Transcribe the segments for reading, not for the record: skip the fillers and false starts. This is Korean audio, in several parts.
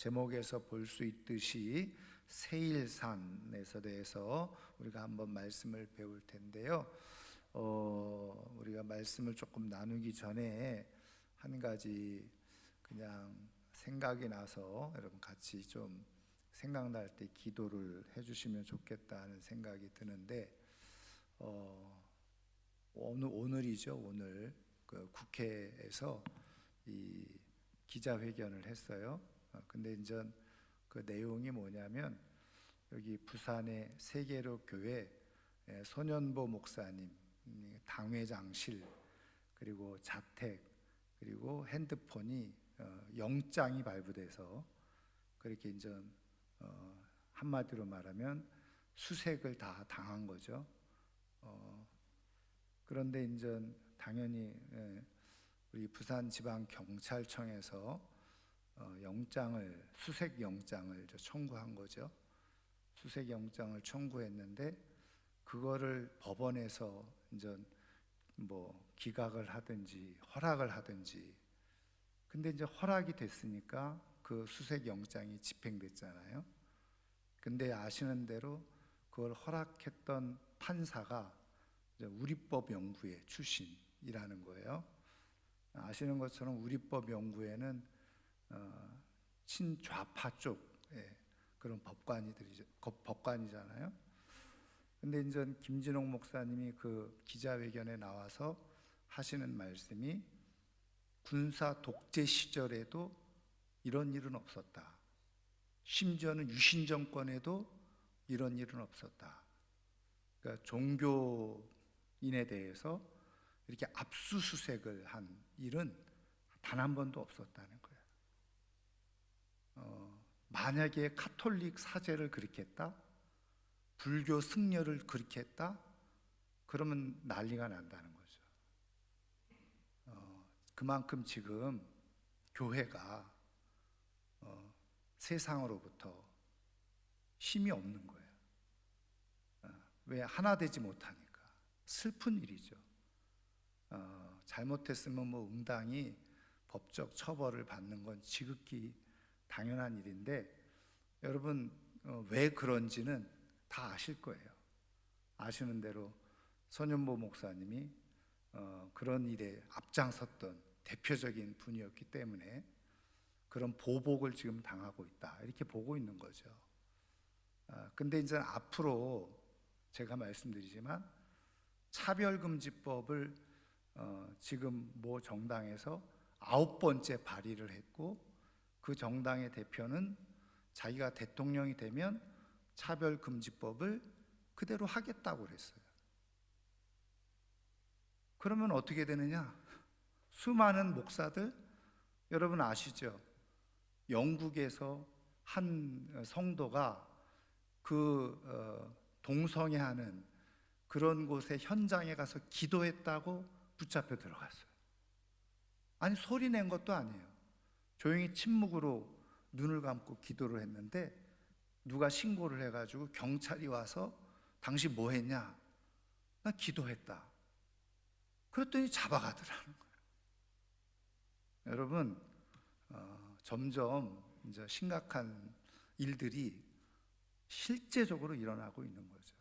제목에서 볼 수 있듯이 세일산에서 대해서 우리가 한번 말씀을 배울 텐데요. 우리가 말씀을 조금 나누기 전에 한 가지 그냥 생각이 나서 여러분 같이 좀 생각날 때 기도를 해주시면 좋겠다는 생각이 드는데, 오늘이죠. 오늘 그 국회에서 이 기자회견을 했어요. 근데 이제 그 내용이 뭐냐면, 여기 부산의 세계로 교회 손현보 목사님 당회장실, 그리고 자택, 그리고 핸드폰이 영장이 발부돼서 그렇게 이제 한마디로 말하면 수색을 다 당한 거죠. 그런데 이제 당연히 우리 부산지방경찰청에서 수색 영장을 청구한 거죠. 수색 영장을 청구했는데 그거를 법원에서 이제 뭐 기각을 하든지 허락을 하든지, 근데 이제 허락이 됐으니까 그 수색 영장이 집행됐잖아요. 근데 아시는 대로 그걸 허락했던 판사가 우리법 연구회 출신이라는 거예요. 아시는 것처럼 우리법 연구회는 친좌파 쪽의 그런 법관이잖아요. 근데 이제 김진옥 목사님이 그 기자회견에 나와서 하시는 말씀이, 군사 독재 시절에도 이런 일은 없었다. 심지어는 유신 정권에도 이런 일은 없었다. 그러니까 종교인에 대해서 이렇게 압수수색을 한 일은 단 한 번도 없었다는 거예요. 만약에 카톨릭 사제를 그렇게 했다, 불교 승려를 그렇게 했다, 그러면 난리가 난다는 거죠. 그만큼 지금 교회가 세상으로부터 힘이 없는 거예요. 왜? 하나 되지 못하니까. 슬픈 일이죠. 잘못했으면 뭐 응당히 법적 처벌을 받는 건 지극히 당연한 일인데, 여러분 왜 그런지는 다 아실 거예요. 아시는 대로 손현보 목사님이 그런 일에 앞장섰던 대표적인 분이었기 때문에 그런 보복을 지금 당하고 있다, 이렇게 보고 있는 거죠. 근데 이제 앞으로 제가 말씀드리지만 차별금지법을 지금 모 정당에서 9번째 발의를 했고, 그 정당의 대표는 자기가 대통령이 되면 차별금지법을 그대로 하겠다고 그랬어요. 그러면 어떻게 되느냐? 수많은 목사들, 여러분 아시죠? 영국에서 한 성도가 그 동성애하는 그런 곳에 현장에 가서 기도했다고 붙잡혀 들어갔어요. 아니, 소리 낸 것도 아니에요. 조용히 침묵으로 눈을 감고 기도를 했는데 누가 신고를 해가지고 경찰이 와서 당신 뭐 했냐? 나 기도했다. 그랬더니 잡아가더라는 거예요. 여러분, 점점 이제 심각한 일들이 실제적으로 일어나고 있는 거죠.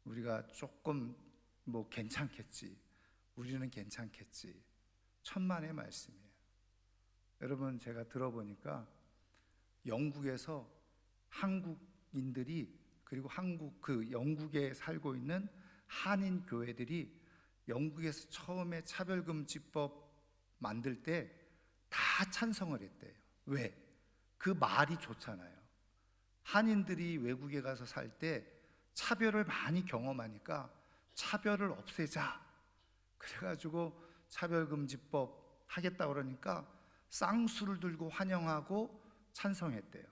우리가 조금 뭐 괜찮겠지, 우리는 괜찮겠지, 천만의 말씀이에요. 여러분, 제가 들어보니까 영국에서 한국인들이, 그리고 영국에 살고 있는 한인 교회들이 영국에서 처음에 차별금지법 만들 때 다 찬성을 했대요. 왜? 그 말이 좋잖아요. 한인들이 외국에 가서 살 때 차별을 많이 경험하니까 차별을 없애자, 그래가지고 차별금지법 하겠다 그러니까 쌍수를 들고 환영하고 찬성했대요.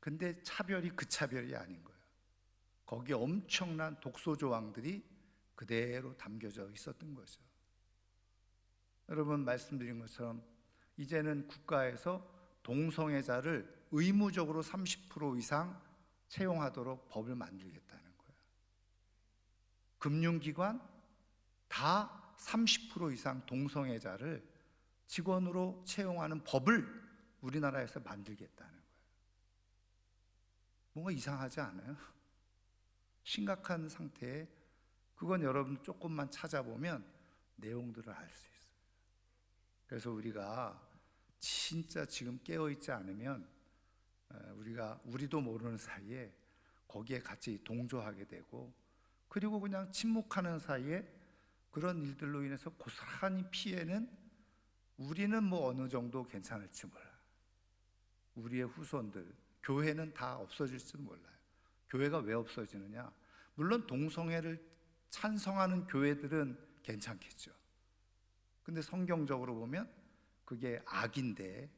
근데 차별이 그 차별이 아닌 거예요. 거기에 엄청난 독소 조항들이 그대로 담겨져 있었던 거죠. 여러분, 말씀드린 것처럼 이제는 국가에서 동성애자를 의무적으로 30% 이상 채용하도록 법을 만들겠다는 거예요. 금융기관 다 30% 이상 동성애자를 직원으로 채용하는 법을 우리나라에서 만들겠다는 거예요. 뭔가 이상하지 않아요? 심각한 상태에, 그건 여러분 조금만 찾아보면 내용들을 알 수 있어요. 그래서 우리가 진짜 지금 깨어있지 않으면 우리도 모르는 사이에 거기에 같이 동조하게 되고, 그리고 그냥 침묵하는 사이에 그런 일들로 인해서 고스란히 피해는, 우리는 뭐 어느 정도 괜찮을지 몰라요. 우리의 후손들, 교회는 다 없어질지도 몰라요. 교회가 왜 없어지느냐? 물론 동성애를 찬성하는 교회들은 괜찮겠죠. 근데 성경적으로 보면 그게 악인데,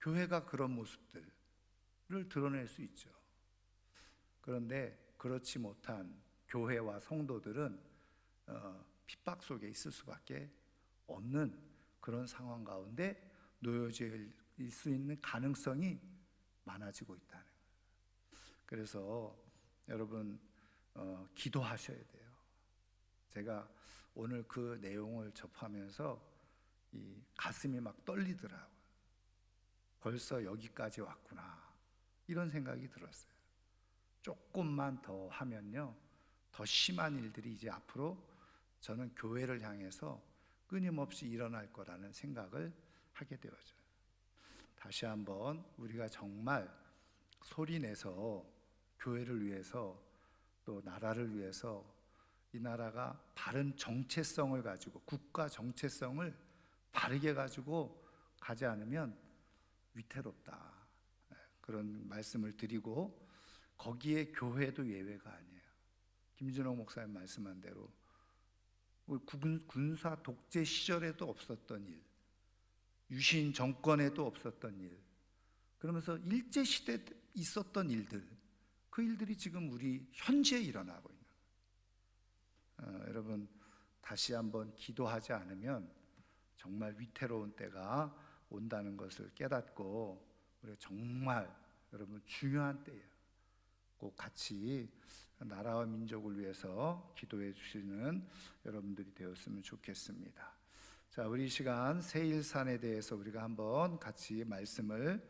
교회가 그런 모습들을 드러낼 수 있죠. 그런데 그렇지 못한 교회와 성도들은 핍박 속에 있을 수밖에 없는 그런 상황 가운데 놓여질 수 있는 가능성이 많아지고 있다는 거예요. 그래서 여러분 기도하셔야 돼요. 제가 오늘 그 내용을 접하면서 이 가슴이 막 떨리더라고요. 벌써 여기까지 왔구나, 이런 생각이 들었어요. 조금만 더 하면요, 더 심한 일들이 이제 앞으로 저는 교회를 향해서 끊임없이 일어날 거라는 생각을 하게 되어져요. 다시 한번 우리가 정말 소리내서 교회를 위해서, 또 나라를 위해서, 이 나라가 바른 정체성을 가지고, 국가 정체성을 바르게 가지고 가지 않으면 위태롭다, 그런 말씀을 드리고, 거기에 교회도 예외가 아니에요. 김준호 목사님 말씀한 대로 군사 독재 시절에도 없었던 일, 유신 정권에도 없었던 일, 그러면서 일제 시대에 있었던 일들, 그 일들이 지금 우리 현재에 일어나고 있는 거예요. 여러분 다시 한번 기도하지 않으면 정말 위태로운 때가 온다는 것을 깨닫고, 우리가 정말 여러분 중요한 때예요. 꼭 같이 나라와 민족을 위해서 기도해 주시는 여러분들이 되었으면 좋겠습니다. 자, 우리 시간 세일산에 대해서 우리가 한번 같이 말씀을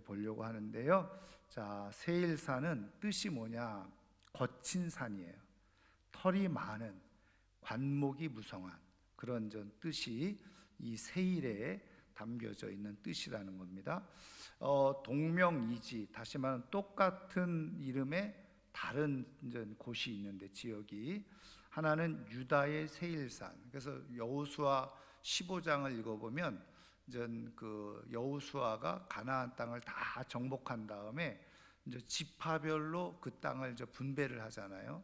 보려고 하는데요. 자, 세일산은 뜻이 뭐냐? 거친 산이에요. 털이 많은, 관목이 무성한 그런 뜻이 이 세일에 담겨져 있는 뜻이라는 겁니다. 동명이지, 다시 말하면 똑같은 이름의 다른 곳이 있는데, 지역이 하나는 유다의 세일산. 그래서 여호수아 15장을 읽어보면 그 여호수아가 가나안 땅을 다 정복한 다음에 이제 지파별로 그 땅을 이제 분배를 하잖아요.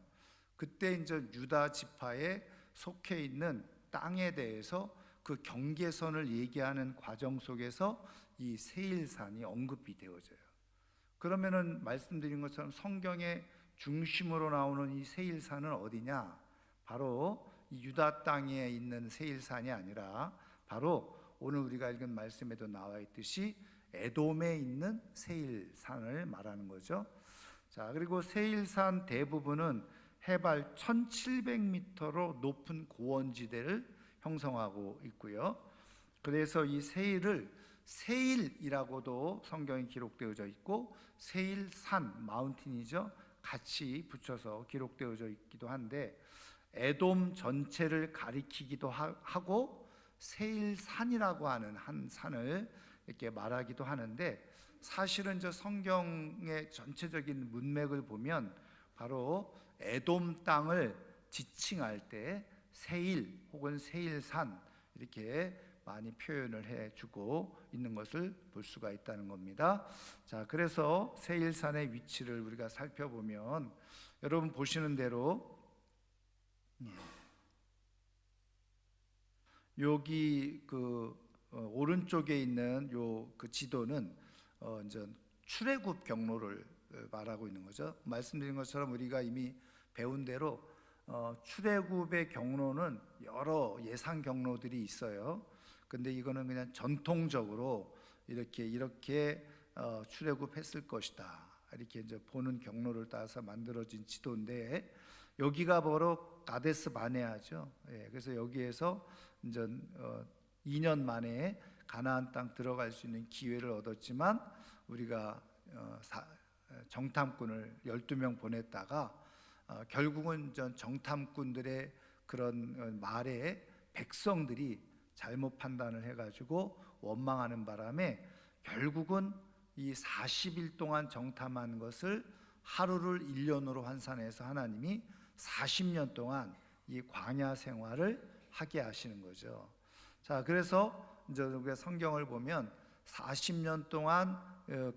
그때 이제 유다 지파에 속해 있는 땅에 대해서 그 경계선을 얘기하는 과정 속에서 이 세일산이 언급이 되어져요. 그러면은 말씀드린 것처럼 성경의 중심으로 나오는 이 세일산은 어디냐? 바로 이 유다 땅에 있는 세일산이 아니라 바로 오늘 우리가 읽은 말씀에도 나와 있듯이 에돔에 있는 세일산을 말하는 거죠. 자, 그리고 세일산 대부분은 해발 1700m로 높은 고원지대를 형성하고 있고요. 그래서 이 세일을 세일이라고도 성경에 기록되어져 있고, 세일산, 마운틴이죠, 같이 붙여서 기록되어져 있기도 한데, 에돔 전체를 가리키기도 하고 세일산이라고 하는 한 산을 이렇게 말하기도 하는데, 사실은 저 성경의 전체적인 문맥을 보면 바로 에돔 땅을 지칭할 때 세일 혹은 세일산 이렇게 많이 표현을 해주고 있는 것을 볼 수가 있다는 겁니다. 자, 그래서 세일산의 위치를 우리가 살펴보면 여러분 보시는 대로 여기 그 오른쪽에 있는 요 그 지도는 이제 출애굽 경로를 말하고 있는 거죠. 말씀드린 것처럼 우리가 이미 배운 대로 출애굽의 경로는 여러 예상 경로들이 있어요. 근데 이거는 그냥 전통적으로 이렇게 출애굽했을 것이다, 이렇게 이제 보는 경로를 따라서 만들어진 지도인데, 여기가 바로 가데스 바네아죠. 예, 그래서 여기에서 이제 2년 만에 가나안 땅 들어갈 수 있는 기회를 얻었지만 우리가 정탐꾼을 12명 보냈다가 결국은 정탐꾼들의 그런 말에 백성들이 잘못 판단을 해가지고 원망하는 바람에 결국은 이 40일 동안 정탐한 것을 하루를 1년으로 환산해서 하나님이 40년 동안 이 광야 생활을 하게 하시는 거죠. 자, 그래서 이제 우리가 성경을 보면 40년 동안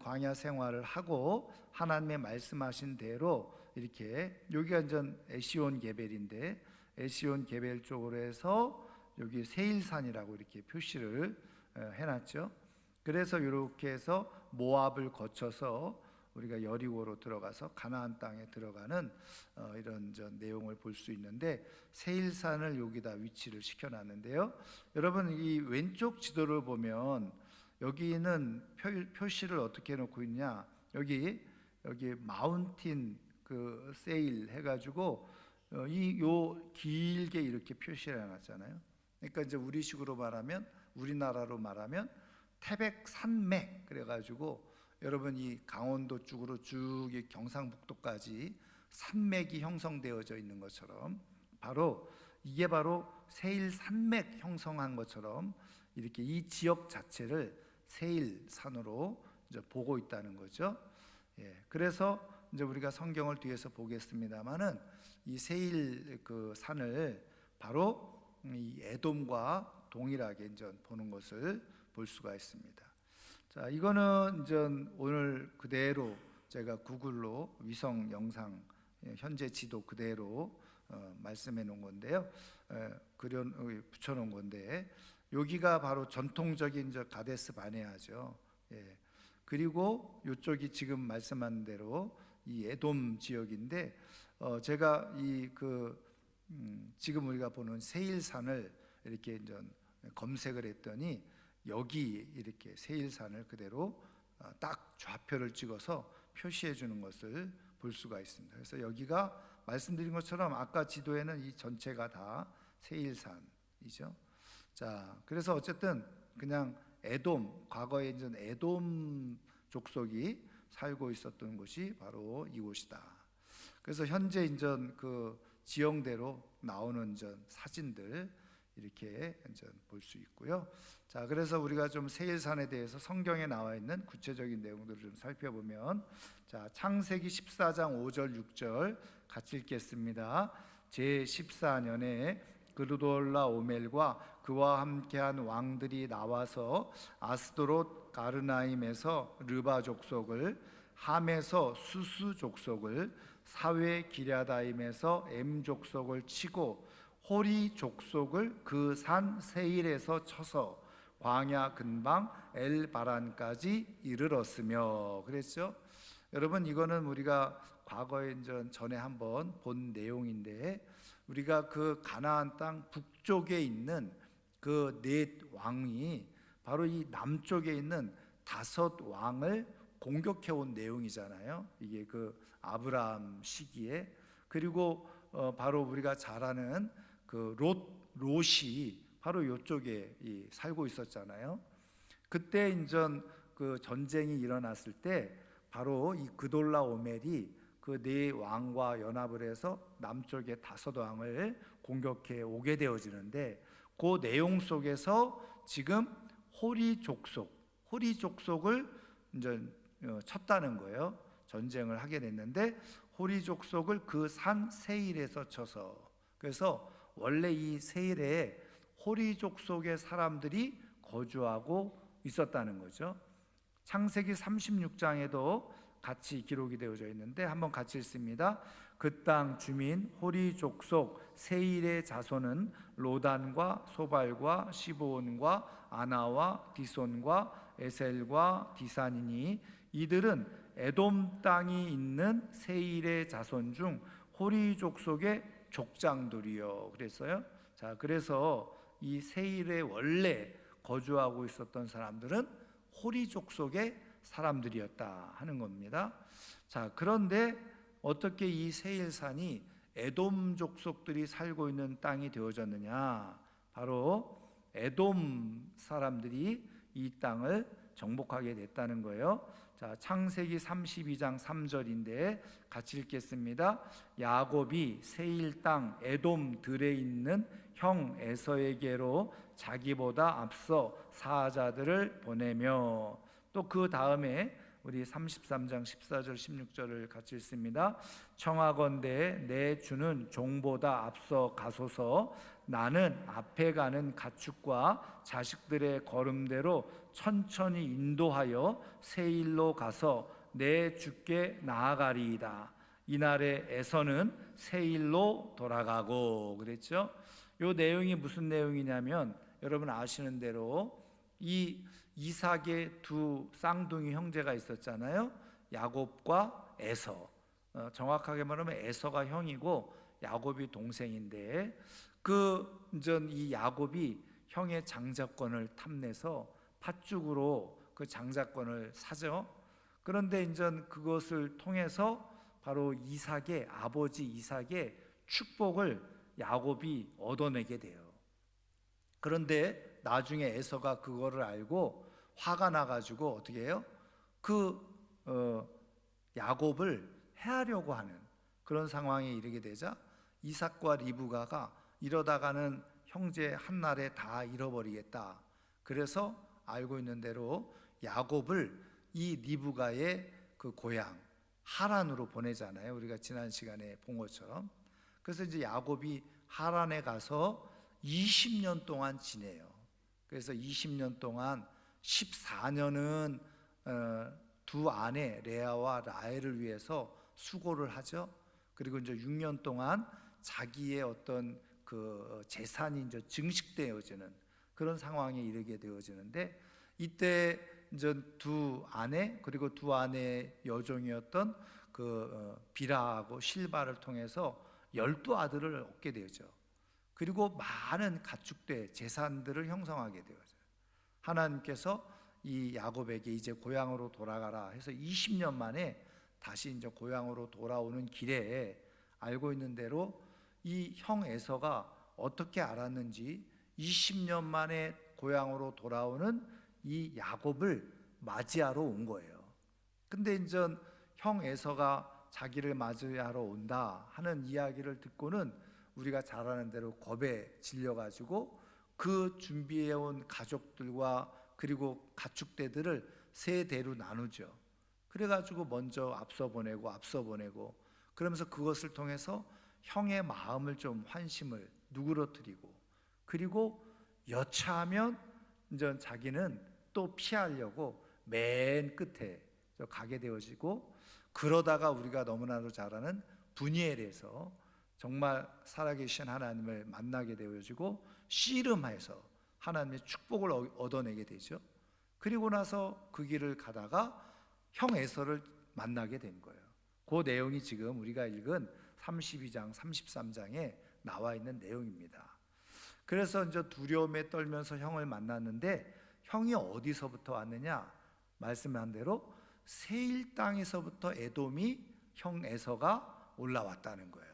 광야 생활을 하고 하나님의 말씀하신 대로 이렇게, 여기가 이제 에시온 게벨인데 에시온 게벨 쪽으로 해서 여기 세일산이라고 이렇게 표시를 해놨죠. 그래서 이렇게 해서 모압을 거쳐서 우리가 여리고로 들어가서 가나안 땅에 들어가는 이런 내용을 볼 수 있는데, 세일산을 여기다 위치를 시켜놨는데요. 여러분, 이 왼쪽 지도를 보면 여기는 표시를 어떻게 해놓고 있냐, 여기 마운틴 그 세일 해가지고 요 길게 이렇게 표시를 해놨잖아요. 그러니까 이제 우리식으로 말하면, 우리나라로 말하면 태백산맥 그래가지고 여러분 이 강원도 쪽으로 쭉 경상북도까지 산맥이 형성되어져 있는 것처럼, 이게 바로 세일산맥 형성한 것처럼 이렇게 이 지역 자체를 세일산으로 이제 보고 있다는 거죠. 그래서 이제 우리가 성경을 뒤에서 보겠습니다만은 이 세일 그 산을 바로 이 에돔과 동일하게 이제 보는 것을 볼 수가 있습니다. 자, 이거는 이제 오늘 그대로 제가 구글로 위성 영상 현재 지도 그대로 말씀해 놓은 건데요. 붙여 놓은 건데, 여기가 바로 전통적인 가데스 바네아죠. 그리고 이쪽이 지금 말씀한 대로 이 에돔 지역인데, 제가 지금 우리가 보는 세일산을 이렇게 이제 검색을 했더니 여기 이렇게 세일산을 그대로 딱 좌표를 찍어서 표시해 주는 것을 볼 수가 있습니다. 그래서 여기가 말씀드린 것처럼 아까 지도에는 이 전체가 다 세일산이죠. 자, 그래서 어쨌든 그냥 에돔, 과거에 이제 에돔 족속이 살고 있었던 곳이 바로 이곳이다. 그래서 현재 이제 그 지형대로 나오는 사진들 이렇게 볼 수 있고요. 자, 그래서 우리가 좀 세일산에 대해서 성경에 나와 있는 구체적인 내용들을 좀 살펴보면, 자, 창세기 14장 5절 6절 같이 읽겠습니다. 제14년에 그르돌라오멜과 그와 함께한 왕들이 나와서 아스도롯 가르나임에서 르바 족속을, 함에서 수스 족속을, 사회 기랴다임에서 엠 족속을 치고 호리 족속을 그 산 세일에서 쳐서 광야 근방 엘바란까지 이르렀으며 그랬죠. 여러분, 이거는 우리가 과거에 전에 한번 본 내용인데, 우리가 그 가나안 땅 북쪽에 있는 그 넷 왕이 바로 이 남쪽에 있는 5 왕을 공격해 온 내용이잖아요. 이게 그 아브라함 시기에. 그리고 바로 우리가 잘 아는 그 롯이 바로 이쪽에 살고 있었잖아요. 그때 인전 그 전쟁이 일어났을 때 바로 이 그돌라오멜이 그 네 왕과 연합을 해서 남쪽의 5 왕을 공격해 오게 되어지는데, 그 내용 속에서 지금 호리 족속을 이제 쳤다는 거예요. 전쟁을 하게 됐는데 호리 족속을 그 산 세일에서 쳐서, 그래서 원래 이 세일에 호리 족속의 사람들이 거주하고 있었다는 거죠. 창세기 36장에도 같이 기록이 되어져 있는데 한번 같이 읽습니다. 그 땅 주민 호리 족속 세일의 자손은 로단과 소발과 시브온과 아나와 디손과 에셀과 디산이니 이들은 에돔 땅이 있는 세일의 자손 중 호리 족속의 족장들이요 그랬어요. 자, 그래서 이 세일에 원래 거주하고 있었던 사람들은 호리 족속의 사람들이었다 하는 겁니다. 자, 그런데 어떻게 이 세일산이 에돔 족속들이 살고 있는 땅이 되어졌느냐? 바로 에돔 사람들이 이 땅을 정복하게 됐다는 거예요. 자, 창세기 32장 3절인데 같이 읽겠습니다. 야곱이 세일 땅 에돔 들에 있는 형 에서에게로 자기보다 앞서 사자들을 보내며, 또 그 다음에 우리 33장 14절 16절을 같이 읽습니다. 청하건대 내 주는 종보다 앞서 가소서. 나는 앞에 가는 가축과 자식들의 걸음대로 천천히 인도하여 세일로 가서 내 주께 나아가리이다. 이날에 에서는 세일로 돌아가고. 그랬죠. 이 내용이 무슨 내용이냐면, 여러분 아시는 대로 이 이삭의 두 쌍둥이 형제가 있었잖아요. 야곱과 에서. 정확하게 말하면 에서가 형이고 야곱이 동생인데, 이 야곱이 형의 장자권을 탐내서 팥죽으로 그 장자권을 사죠. 그런데 이제 그것을 통해서 바로 이삭의 아버지 이삭의 축복을 야곱이 얻어내게 돼요. 그런데 나중에 에서가 그거를 알고 화가 나가지고 어떻게 해요? 야곱을 해하려고 하는 그런 상황에 이르게 되자 이삭과 리브가가 이러다가는 형제 한날에 다 잃어버리겠다. 그래서 알고 있는 대로 야곱을 이 리브가의 그 고향 하란으로 보내잖아요. 우리가 지난 시간에 본 것처럼. 그래서 이제 야곱이 하란에 가서 20년 동안 지내요. 그래서 20년 동안 14년은 두 아내 레아와 라헬을 위해서 수고를 하죠. 그리고 이제 6년 동안 자기의 어떤 그 재산이 이제 증식되어지는 그런 상황에 이르게 되어지는데, 이때 이제 두 아내 그리고 두 아내의 여종이었던 비라하고 실바를 통해서 12아들을 얻게 되죠. 그리고 많은 가축대 재산들을 형성하게 되어져요. 하나님께서 이 야곱에게 이제 고향으로 돌아가라 해서 20년 만에 다시 이제 고향으로 돌아오는 길에 알고 있는 대로 이 형 에서가 어떻게 알았는지 20년 만에 고향으로 돌아오는 이 야곱을 맞이하러 온 거예요. 근데 이제 형 에서가 자기를 맞이하러 온다 하는 이야기를 듣고는 우리가 잘 아는 대로 겁에 질려가지고 그 준비해온 가족들과 그리고 가축대들을 세 대로 나누죠. 그래가지고 먼저 앞서 보내고 그러면서 그것을 통해서 형의 마음을 좀 환심을 누그러뜨리고, 그리고 여차하면 이제 자기는 또 피하려고 맨 끝에 가게 되어지고, 그러다가 우리가 너무나도 잘 아는 브니엘에서 정말 살아계신 하나님을 만나게 되어지고 씨름해서 하나님의 축복을 얻어내게 되죠. 그리고 나서 그 길을 가다가 형 에서를 만나게 된 거예요. 그 내용이 지금 우리가 읽은 32장, 33장에 나와 있는 내용입니다. 그래서 이제 두려움에 떨면서 형을 만났는데, 형이 어디서부터 왔느냐? 말씀한 대로 세일 땅에서부터 에돔이 형 에서가 올라왔다는 거예요.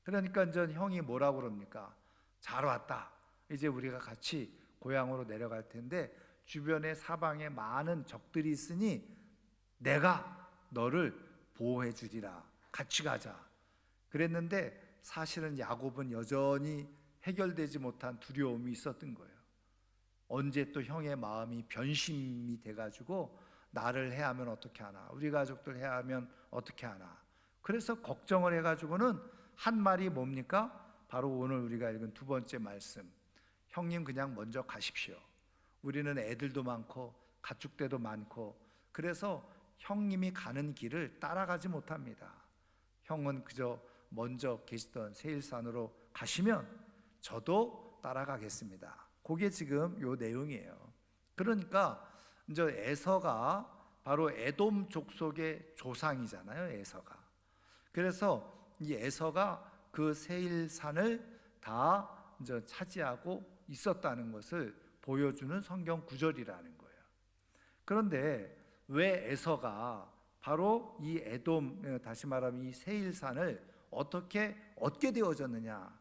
그러니까 이제 형이 뭐라고 그럽니까? 잘 왔다. 이제 우리가 같이 고향으로 내려갈 텐데 주변에 사방에 많은 적들이 있으니 내가 너를 보호해 주리라. 같이 가자. 그랬는데 사실은 야곱은 여전히 해결되지 못한 두려움이 있었던 거예요. 언제 또 형의 마음이 변심이 돼가지고 나를 해하면 어떻게 하나, 우리 가족들 해하면 어떻게 하나. 그래서 걱정을 해가지고는 한 말이 뭡니까? 바로 오늘 우리가 읽은 두 번째 말씀. 형님 그냥 먼저 가십시오. 우리는 애들도 많고 가축대도 많고 그래서 형님이 가는 길을 따라가지 못합니다. 형은 그저 먼저 계시던 세일산으로 가시면 저도 따라가겠습니다. 그게 지금 요 내용이에요. 그러니까 이제 에서가 바로 에돔 족속의 조상이잖아요. 에서가. 그래서 이 에서가 그 세일산을 다 이제 차지하고 있었다는 것을 보여주는 성경 구절이라는 거예요. 그런데 왜 에서가 바로 이 에돔, 다시 말하면 이 세일산을 어떻게 얻게 되어졌느냐?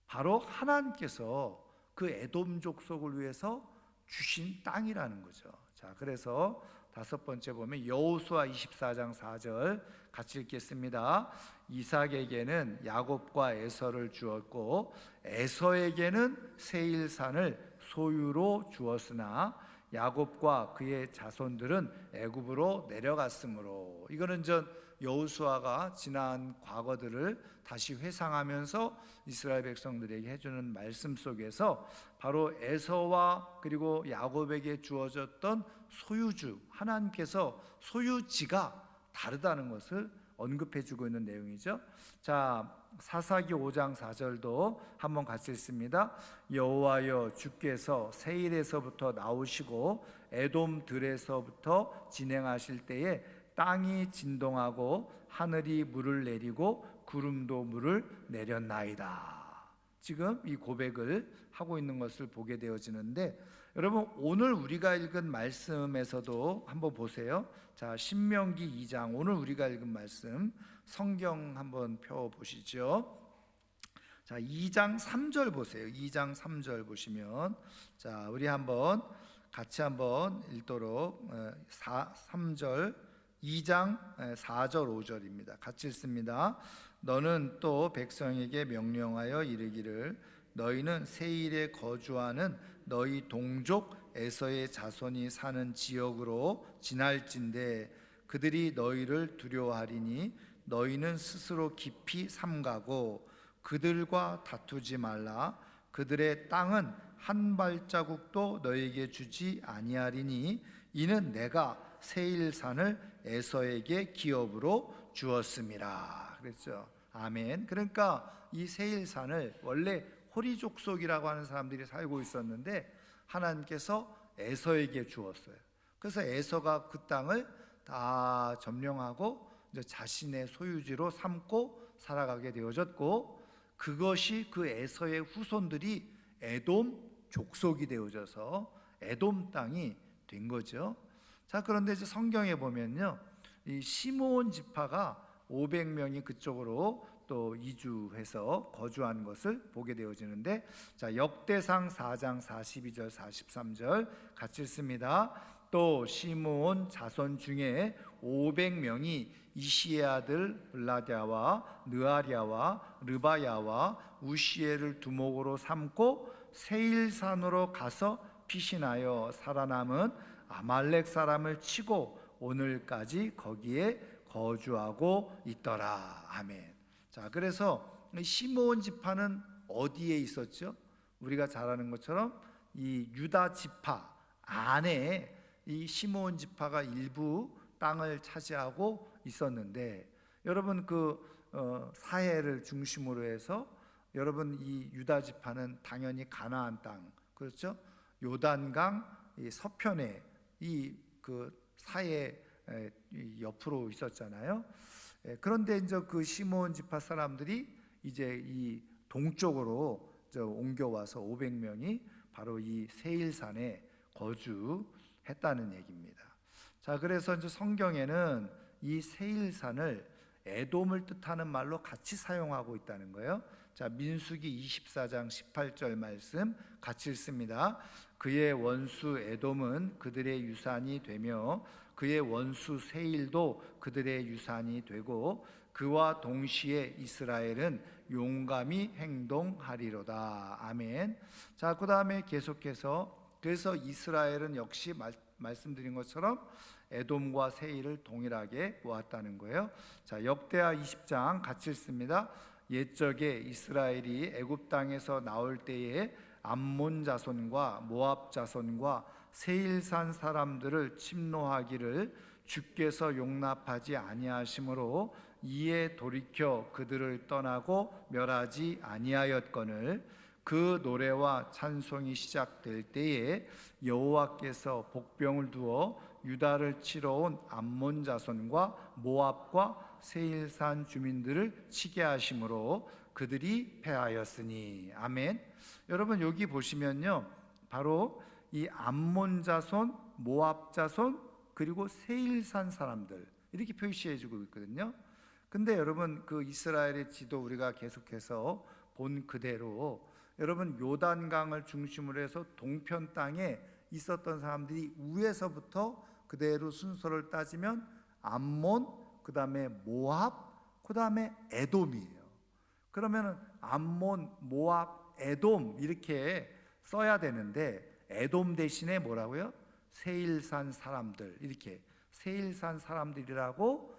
바로 하나님께서 그 에돔 족속을 위해서 주신 땅이라는 거죠. 자, 그래서 다섯 번째 보면 여호수아 24장 4절 같이 읽겠습니다. 이삭에게는 야곱과 에서를 주었고 에서에게는 세일산을 소유로 주었으나 야곱과 그의 자손들은 애굽으로 내려갔으므로. 이거는 여호수아가 지난 과거들을 다시 회상하면서 이스라엘 백성들에게 해주는 말씀 속에서 바로 에서와 그리고 야곱에게 주어졌던 소유주, 하나님께서 소유지가 다르다는 것을 언급해주고 있는 내용이죠. 자, 사사기 5장 4절도 한번 같이 읽습니다. 여호와여, 주께서 세일에서부터 나오시고 에돔 들에서부터 진행하실 때에 땅이 진동하고 하늘이 물을 내리고 구름도 물을 내렸나이다. 지금 이 고백을 하고 있는 것을 보게 되어지는데, 여러분 오늘 우리가 읽은 말씀에서도 한번 보세요. 자, 신명기 2장, 오늘 우리가 읽은 말씀 성경 한번 펴 보시죠. 자, 2장 3절 보세요. 2장 3절 보시면, 자, 우리 한번 같이 한번 읽도록 3절 2장 4절 5절입니다. 같이 읽습니다. 너는 또 백성에게 명령하여 이르기를 너희는 세일에 거주하는 너희 동족 에서의 자손이 사는 지역으로 지날진대 그들이 너희를 두려워하리니 너희는 스스로 깊이 삼가고 그들과 다투지 말라. 그들의 땅은 한 발자국도 너희에게 주지 아니하리니 이는 내가 세일산을 에서에게 기업으로 주었음이라 그랬죠. 아멘. 그러니까 이 세일산을 원래 호리 족속이라고 하는 사람들이 살고 있었는데 하나님께서 에서에게 주었어요. 그래서 에서가 그 땅을 다 점령하고 이제 자신의 소유지로 삼고 살아가게 되어졌고, 그것이 그 에서의 후손들이 에돔 족속이 되어져서 에돔 땅이 된 거죠. 자, 그런데 이제 성경에 보면요, 이 시므온 지파가 500명이 그쪽으로 또 이주해서 거주한 것을 보게 되어지는데, 자, 역대상 4장 42절 43절 같이 읽습니다. 또 시므온 자손 중에 500명이 이시의 아들 블라랴와 느아랴와 르바야와 우시엘을 두목으로 삼고 세일산으로 가서 피신하여 살아남은 아말렉 사람을 치고 오늘까지 거기에 거주하고 있더라. 아멘. 자, 그래서 시므온 지파는 어디에 있었죠? 우리가 잘 아는 것처럼 이 유다 지파 안에 이 시므온 지파가 일부 땅을 차지하고 있었는데, 여러분 그 사해를 중심으로 해서 여러분 이 유다 지파는 당연히 가나안 땅, 그렇죠? 요단강 이 서편에 이 그 사해 옆으로 있었잖아요. 그런데 이제 그 시므온 지파 사람들이 이제 이 동쪽으로 옮겨와서 500명이 바로 이 세일산에 거주했다는 얘기입니다. 자, 그래서 이제 성경에는 이 세일산을 에돔을 뜻하는 말로 같이 사용하고 있다는 거예요. 자, 민수기 24장 18절 말씀 같이 읽습니다. 그의 원수 에돔은 그들의 유산이 되며 그의 원수 세일도 그들의 유산이 되고 그와 동시에 이스라엘은 용감히 행동하리로다. 아멘. 자, 그 다음에 계속해서 그래서 이스라엘은 역시 말씀드린 것처럼 에돔과 세일을 동일하게 보았다는 거예요. 자, 역대하 20장 같이 읽습니다. 옛적에 이스라엘이 애굽 땅에서 나올 때에 암몬 자손과 모압 자손과 세일산 사람들을 침노하기를 주께서 용납하지 아니하심으로 이에 돌이켜 그들을 떠나고 멸하지 아니하였거늘 그 노래와 찬송이 시작될 때에 여호와께서 복병을 두어 유다를 치러 온 암몬 자손과 모압과 세일산 주민들을 치게 하심으로 그들이 패하였으니. 아멘. 여러분 여기 보시면요, 바로 이 암몬 자손, 모압 자손, 그리고 세일산 사람들 이렇게 표시해주고 있거든요. 근데 여러분 그 이스라엘의 지도 우리가 계속해서 본 그대로 여러분 요단강을 중심으로 해서 동편 땅에 있었던 사람들이 위에서부터 그대로 순서를 따지면 암몬, 그 다음에 모압, 그 다음에 에돔이에요. 그러면은 암몬, 모압, 에돔 이렇게 써야 되는데 에돔 대신에 뭐라고요? 세일산 사람들, 이렇게 세일산 사람들이라고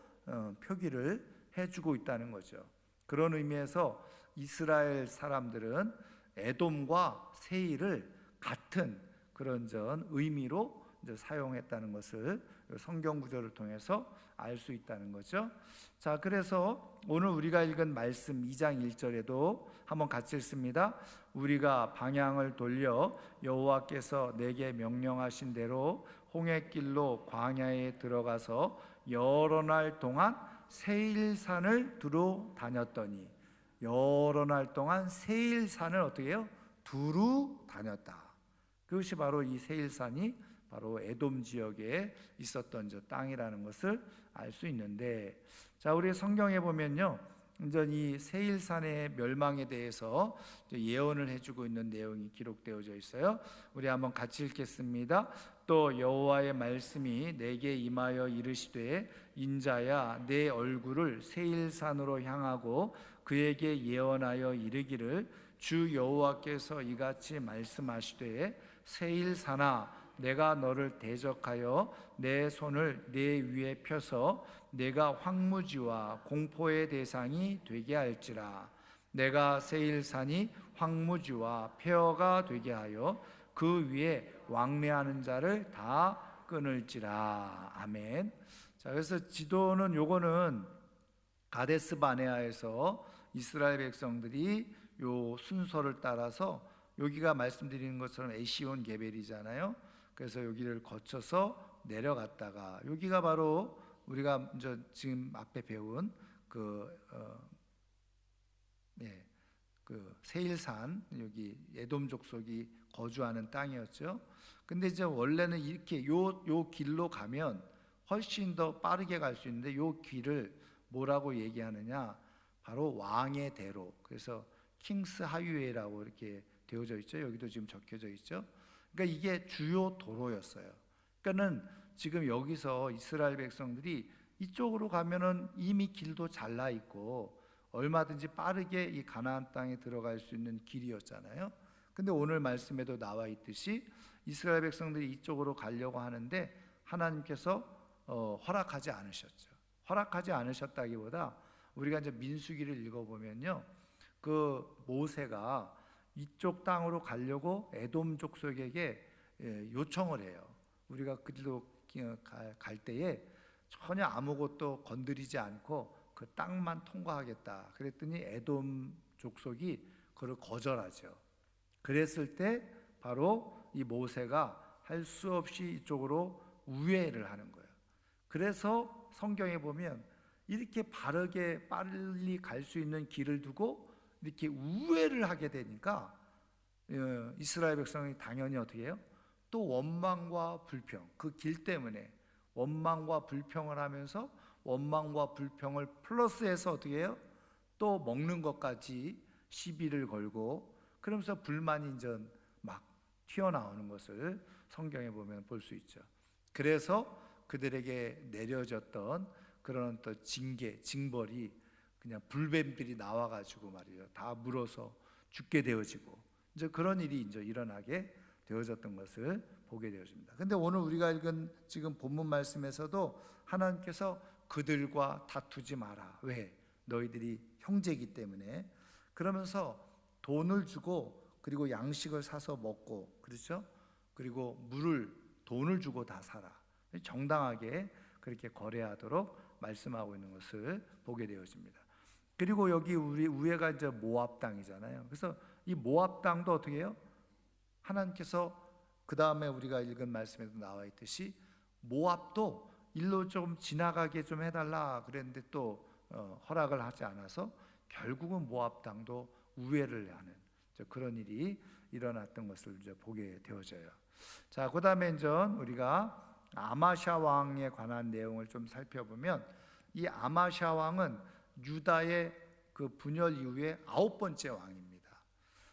표기를 해주고 있다는 거죠. 그런 의미에서 이스라엘 사람들은 에돔과 세일을 같은 그런 의미로 이제 사용했다는 것을 성경 구절을 통해서 알 수 있다는 거죠. 자, 그래서 오늘 우리가 읽은 말씀 2장 1절에도 한번 같이 읽습니다. 우리가 방향을 돌려 여호와께서 내게 명령하신 대로 홍해길로 광야에 들어가서 여러 날 동안 세일산을 두루 다녔더니, 여러 날 동안 세일산을 어떻게 해요? 두루 다녔다. 그것이 바로 이 세일산이 바로 에돔 지역에 있었던 저 땅이라는 것을 알 수 있는데, 자, 우리 성경에 보면요, 이 세일산의 멸망에 대해서 예언을 해주고 있는 내용이 기록되어져 있어요. 우리 한번 같이 읽겠습니다. 또 여호와의 말씀이 내게 임하여 이르시되, 인자야, 내 얼굴을 세일산으로 향하고 그에게 예언하여 이르기를, 주 여호와께서 이같이 말씀하시되, 세일산아, 내가 너를 대적하여 내 손을 내 위에 펴서 내가 황무지와 공포의 대상이 되게 할지라. 내가 세일산이 황무지와 폐허가 되게 하여 그 위에 왕래하는 자를 다 끊을지라. 아멘. 자, 그래서 지도는 요거는 가데스 바네아에서 이스라엘 백성들이 요 순서를 따라서, 여기가 말씀드리는 것처럼 에시온 게벨이잖아요. 그래서 여기를 거쳐서 내려갔다가, 여기가 바로 우리가 지금 앞에 배운 그 세일산, 여기 에돔 족속이 거주하는 땅이었죠. 근데 이제 원래는 이렇게 요 길로 가면 훨씬 더 빠르게 갈 수 있는데, 요 길을 뭐라고 얘기하느냐? 바로 왕의 대로. 그래서 킹스 하이웨이라고 이렇게 되어져 있죠. 여기도 지금 적혀져 있죠. 그러니까 이게 주요 도로였어요. 그러니까는 지금 여기서 이스라엘 백성들이 이쪽으로 가면은 이미 길도 잘나 있고 얼마든지 빠르게 이 가나안 땅에 들어갈 수 있는 길이었잖아요. 근데 오늘 말씀에도 나와 있듯이 이스라엘 백성들이 이쪽으로 가려고 하는데 하나님께서 허락하지 않으셨죠. 허락하지 않으셨다기보다, 우리가 이제 민수기를 읽어보면요, 그 모세가 이쪽 땅으로 가려고 에돔 족속에게 요청을 해요. 우리가 그 길로 갈 때에 전혀 아무것도 건드리지 않고 그 땅만 통과하겠다. 그랬더니 에돔 족속이 그걸 거절하죠. 그랬을 때 바로 이 모세가 할 수 없이 이쪽으로 우회를 하는 거예요. 그래서 성경에 보면 이렇게 바르게 빨리 갈 수 있는 길을 두고 이렇게 우회를 하게 되니까 이스라엘 백성이 당연히 어떻게 해요? 또 원망과 불평, 그 길 때문에 원망과 불평을 하면서 원망과 불평을 플러스해서 어떻게 해요? 또 먹는 것까지 시비를 걸고, 그러면서 불만이 이제 막 튀어나오는 것을 성경에 보면 볼 수 있죠. 그래서 그들에게 내려졌던 그런 또 징계, 징벌이 그냥 불뱀들이 나와가지고 말이죠, 다 물어서 죽게 되어지고, 이제 그런 일이 이제 일어나게 되어졌던 것을 보게 되어집니다. 근데 오늘 우리가 읽은 지금 본문 말씀에서도 하나님께서 그들과 다투지 마라. 왜? 너희들이 형제이기 때문에. 그러면서 돈을 주고, 그리고 양식을 사서 먹고, 그렇죠? 그리고 돈을 주고 다 사라. 정당하게 그렇게 거래하도록 말씀하고 있는 것을 보게 되어집니다. 그리고 여기 우리 위에가 이제 모압 땅이잖아요. 그래서 이 모압 땅도 어떻게 해요? 하나님께서 그 다음에 우리가 읽은 말씀에도 나와 있듯이 모압도 일로 좀 지나가게 좀 해달라 그랬는데 또 허락을 하지 않아서 결국은 모압 땅도 우회를 하는 그런 일이 일어났던 것을 이제 보게 되어져요. 자, 그 다음에 이제 우리가 아마샤 왕에 관한 내용을 좀 살펴보면, 이 아마샤 왕은 유다의 그 분열 이후에 9번째 왕입니다.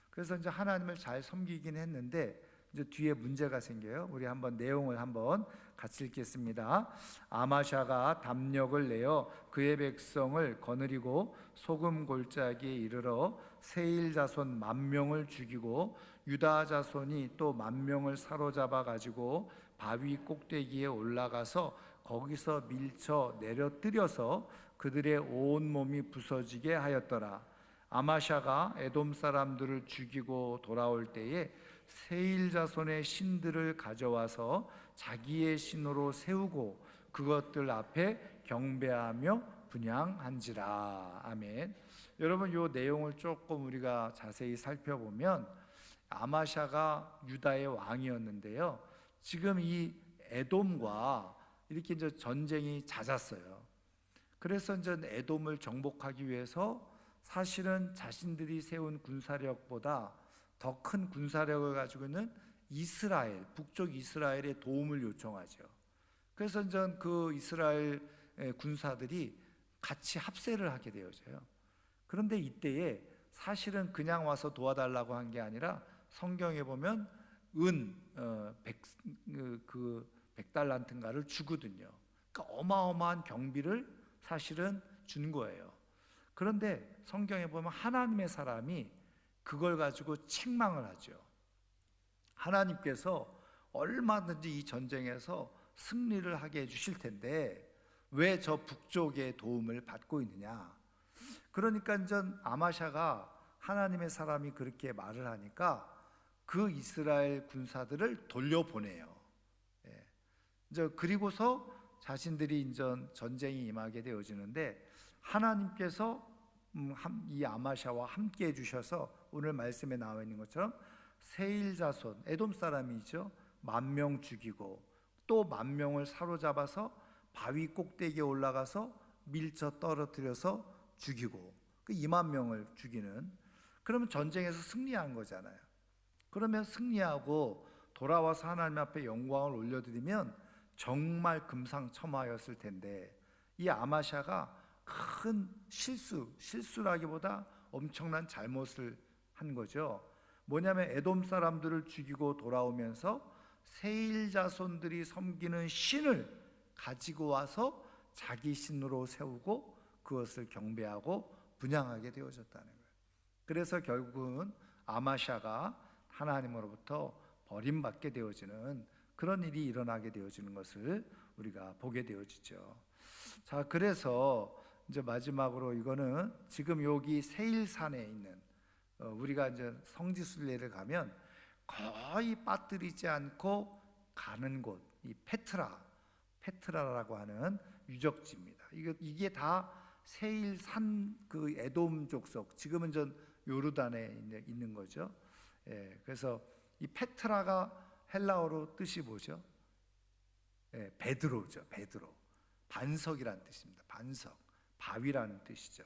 그래서 이제 하나님을 잘 섬기긴 했는데 이제 뒤에 문제가 생겨요. 우리 한번 내용을 한번 같이 읽겠습니다. 아마샤가 담력을 내어 그의 백성을 거느리고 소금 골짜기에 이르러 세일 자손 10,000명을 죽이고 유다 자손이 또 10,000명을 사로잡아 가지고 바위 꼭대기에 올라가서 거기서 밀쳐 내려뜨려서 그들의 온 몸이 부서지게 하였더라. 아마샤가 에돔 사람들을 죽이고 돌아올 때에 세일 자손의 신들을 가져와서 자기의 신으로 세우고 그것들 앞에 경배하며 분향한지라. 아멘. 여러분, 이 내용을 조금 우리가 자세히 살펴보면 아마샤가 유다의 왕이었는데요, 지금 이 에돔과 이렇게 이제 전쟁이 잦았어요. 그래서 이제 에돔을 정복하기 위해서 사실은 자신들이 세운 군사력보다 더 큰 군사력을 가지고 있는 이스라엘, 북쪽 이스라엘의 도움을 요청하죠. 그래서 이제 그 이스라엘 군사들이 같이 합세를 하게 되어져요. 그런데 이때에 사실은 그냥 와서 도와달라고 한 게 아니라 성경에 보면 은 100달란트인가를 주거든요. 그러니까 어마어마한 경비를 사실은 준 거예요. 그런데 성경에 보면 하나님의 사람이 그걸 가지고 책망을 하죠. 하나님께서 얼마든지 이 전쟁에서 승리를 하게 해주실 텐데 왜 저 북쪽의 도움을 받고 있느냐. 그러니까 이제 아마샤가 하나님의 사람이 그렇게 말을 하니까 그 이스라엘 군사들을 돌려보내요. 이제 그리고서 자신들이 이제 전쟁이 임하게 되어지는데 하나님께서 이 아마샤와 함께 해주셔서 오늘 말씀에 나와 있는 것처럼 세일 자손, 에돔 사람이죠, 10,000명 죽이고 또 10,000명을 사로잡아서 바위 꼭대기에 올라가서 밀쳐 떨어뜨려서 죽이고 그 20,000명을 죽이는, 그러면 전쟁에서 승리한 거잖아요. 그러면 승리하고 돌아와서 하나님 앞에 영광을 올려드리면 정말 금상첨화였을 텐데 이 아마샤가 큰 실수라기보다 엄청난 잘못을 한 거죠. 뭐냐면 에돔 사람들을 죽이고 돌아오면서 세일 자손들이 섬기는 신을 가지고 와서 자기 신으로 세우고 그것을 경배하고 분향하게 되어졌다는 거예요. 그래서 결국은 아마샤가 하나님으로부터 버림받게 되어지는 그런 일이 일어나게 되어지는 것을 우리가 보게 되어지죠. 자, 그래서 이제 마지막으로 이거는 지금 여기 세일산에 있는 우리가 이제 성지순례를 가면 거의 빠뜨리지 않고 가는 곳, 이 페트라라고 하는 유적지입니다. 이게 다 세일산 그 에돔 족속, 지금은 전 요르단에 있는 거죠. 그래서 이 페트라가 헬라어로 뜻이 뭐죠? 베드로죠. 베드로. 반석이라는 뜻입니다. 반석, 바위라는 뜻이죠.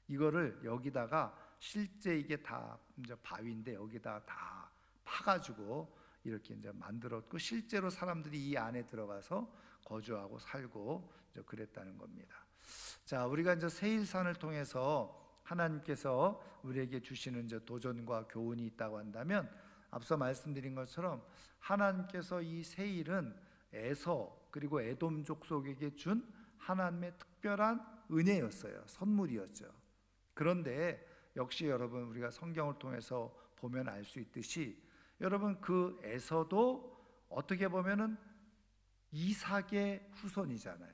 이거를 여기다가 실제 이게 다 이제 바위인데 여기다 다 파가지고 이렇게 이제 만들었고 실제로 사람들이 이 안에 들어가서 거주하고 살고 이제 그랬다는 겁니다. 자, 우리가 이제 세일산을 통해서 하나님께서 우리에게 주시는 이제 도전과 교훈이 있다고 한다면 앞서 말씀드린 것처럼 하나님께서 이 세일은 에서 그리고 에돔 족속에게 준 하나님의 특별한 은혜였어요. 선물이었죠. 그런데 역시 여러분 우리가 성경을 통해서 보면 알 수 있듯이 여러분 그 에서도 어떻게 보면은 이삭의 후손이잖아요.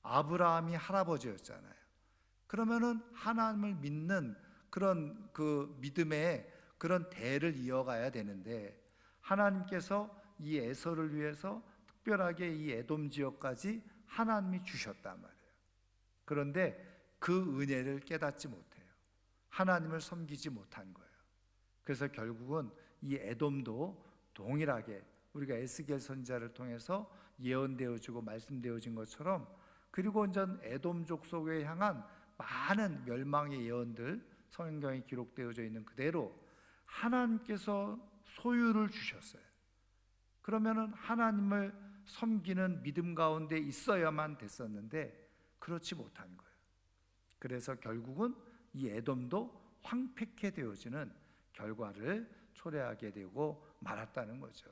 아브라함이 할아버지였잖아요. 그러면은 하나님을 믿는 그런 그 믿음의 그런 대를 이어가야 되는데 하나님께서 이 에서를 위해서 특별하게 이 에돔 지역까지 하나님이 주셨단 말이에요. 그런데 그 은혜를 깨닫지 못해요. 하나님을 섬기지 못한 거예요. 그래서 결국은 이 에돔도 동일하게 우리가 에스겔 선지자를 통해서 예언되어지고 말씀되어진 것처럼 그리고 이제 에돔 족속에 향한 많은 멸망의 예언들 성경에 기록되어져 있는 그대로 하나님께서 소유를 주셨어요. 그러면은 하나님을 섬기는 믿음 가운데 있어야만 됐었는데 그렇지 못한 거예요. 그래서 결국은 이 에돔도 황폐케 되어지는 결과를 초래하게 되고 말았다는 거죠.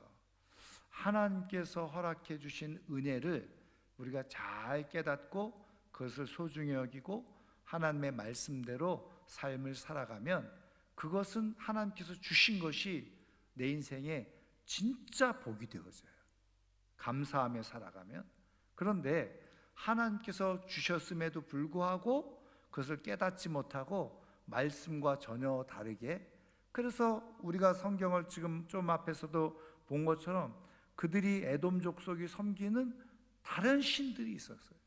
하나님께서 허락해 주신 은혜를 우리가 잘 깨닫고 그것을 소중히 여기고 하나님의 말씀대로 삶을 살아가면 그것은 하나님께서 주신 것이 내 인생에 진짜 복이 되어져요. 감사하며 살아가면. 그런데 하나님께서 주셨음에도 불구하고 그것을 깨닫지 못하고 말씀과 전혀 다르게, 그래서 우리가 성경을 지금 좀 앞에서도 본 것처럼 그들이 에돔 족속이 섬기는 다른 신들이 있었어요.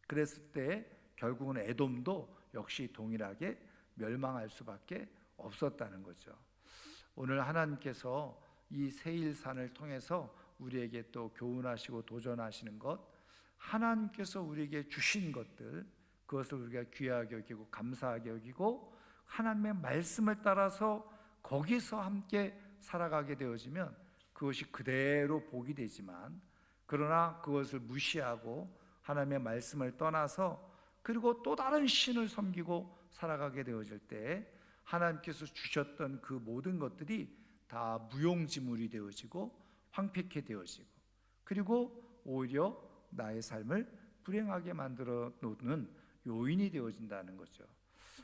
그랬을 때 결국은 에돔도 역시 동일하게 멸망할 수밖에 없었다는 거죠. 오늘 하나님께서 이 세일산을 통해서 우리에게 또 교훈하시고 도전하시는 것, 하나님께서 우리에게 주신 것들, 그것을 우리가 귀하게 여기고 감사하게 여기고 하나님의 말씀을 따라서 거기서 함께 살아가게 되어지면 그것이 그대로 복이 되지만, 그러나 그것을 무시하고 하나님의 말씀을 떠나서 그리고 또 다른 신을 섬기고 살아가게 되어질 때 하나님께서 주셨던 그 모든 것들이 다 무용지물이 되어지고 황폐케 되어지고, 그리고 오히려 나의 삶을 불행하게 만들어 놓는 요인이 되어진다는 거죠.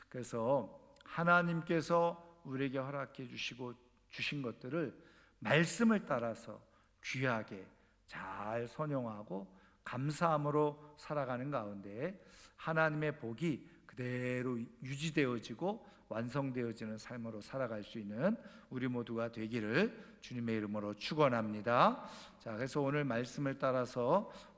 그래서 하나님께서 우리에게 허락해 주시고 주신 것들을 말씀을 따라서 귀하게 잘 선용하고 감사함으로 살아가는 가운데 하나님의 복이 그대로 유지되어지고 완성되어지는 삶으로 살아갈 수 있는 우리 모두가 되기를 주님의 이름으로 축원합니다. 자, 그래서 오늘 말씀을 따라서